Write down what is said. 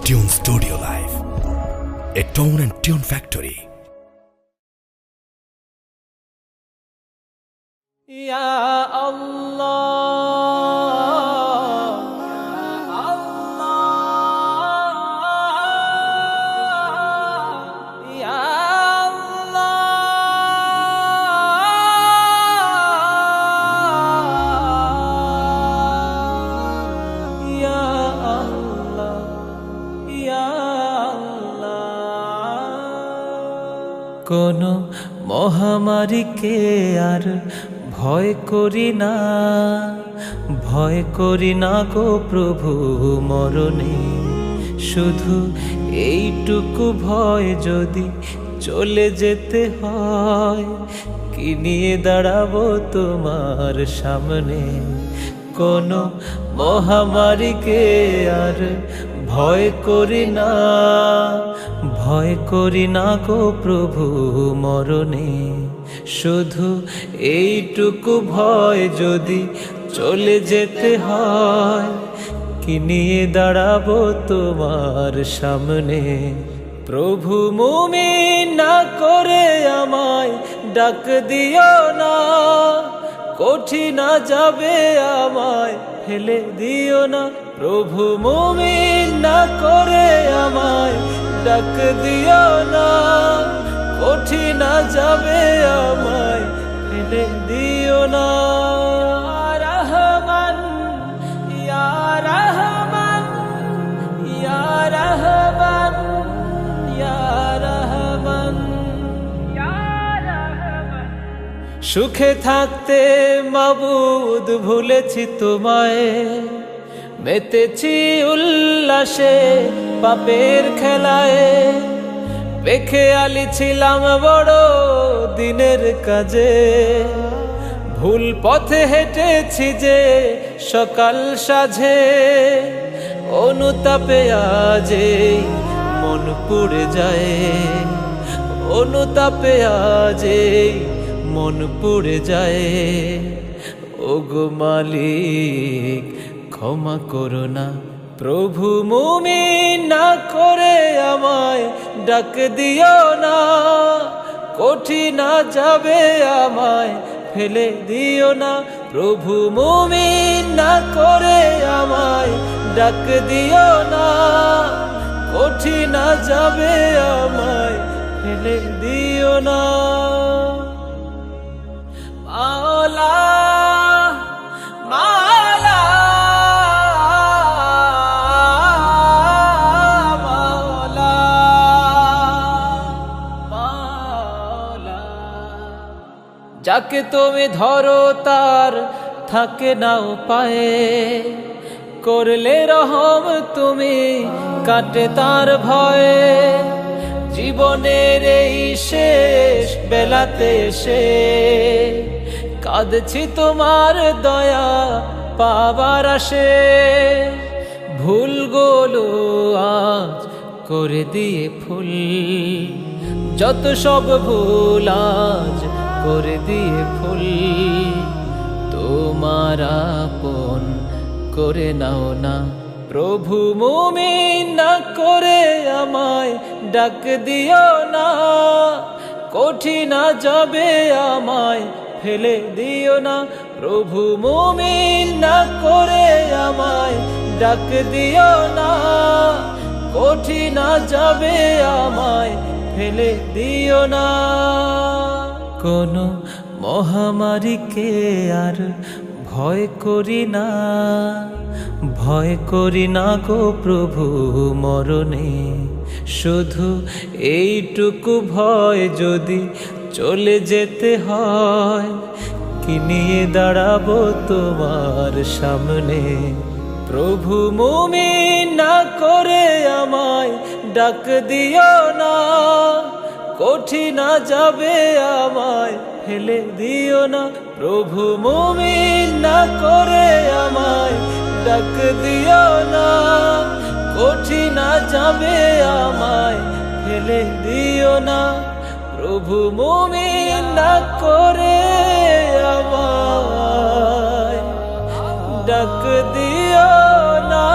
Tune Studio Live, a tone and tune factory. Ya Allah, Ya Allah, Ya Allah, Ya Allah. কোনো মহামারীকে আর ভয় করি না গো প্রভু মরণে। শুধু এইটুকু ভয় যদি চলে যেতে হয়, কি নিয়ে দাঁড়াবো তোমার সামনে। কোনো মহামারীকে আর ভয় করি না গো প্রভু মরণে। শুধু এইটুকু ভয় যদি চলে যেতে হয়, কি নিয়ে দাঁড়াবো তোমার সামনে। প্রভু মুমিন না করে আমায় ডাক দিও না, কঠিন যাবে আমায় ফেলে দিও না। প্রভু মুমিন না করে আমায় ডাক দিও না, কঠিন যাবে আমায় ফেলে দিও না। রহমান ইয়া রহমান ইয়া রহমান ইয়া রহমান ইয়া রহমান। সুখে থাকতে মাবুদ ভুলেছি তোমায়, মেতেছি উল্লাসে পাপের খেলায়। বেখেয়ালি ছিলাম বড় দিনের কাজে, ভুল পথে হেঁটেছি যে সকাল সাঝে। অনুতাপে আজে মন পুড়ে যায়, অনুতাপে আজে মন পুড়ে যায়। ওগো মালিক ক্ষমা করো না, প্রভু মুমিন না করে আমায় ডাক দিও না, কঠিন যাবে আমায় ফেলে দিও না। প্রভু মুমিন না করে আমায় ডাক দিও না, কঠিন যাবে আমায় ফেলে দিও না। মাওলা মাওলা যাকে তুমি ধরো তার থাকে না উপায়ে, করলে রহম তুমি কাটে তার ভয়ে। জীবনের এই শেষ বেলাতে এসে কাঁদছি তোমার দয়া পাবার আসে। ভুলগুলো আজ করে দিয়ে ফুল, যত সব ভুল আজ করে দিয়ে ফুল। তোমার আপন করে নাও না, প্রভু মুমিন না করে আমায় ডাক দিও না, কঠিন যাবে আমায় ফেলে দিও না। প্রভু মুমিন না করে আমায় ডাক দিও না, কঠিন যাবে আমায় ফেলে দিও না। কোনো মহামারীকে আর ভয় করি না গো প্রভু মরণে। শুধু এইটুকু ভয় যদি চলে যেতে হয়, কি নিয়ে দাঁড়াবো তোমার সামনে। প্রভু মুমিন না করে আমায় ডাক দিও না, কঠিন যাবে আমায় ফেলে দিও না। প্রভু মুমিন না করে আমায় ডাক দিও না, কঠিন যাবে আমায় ফেলে দিও না। প্রভু মুমিন না করে আমায় ডাক দিও না।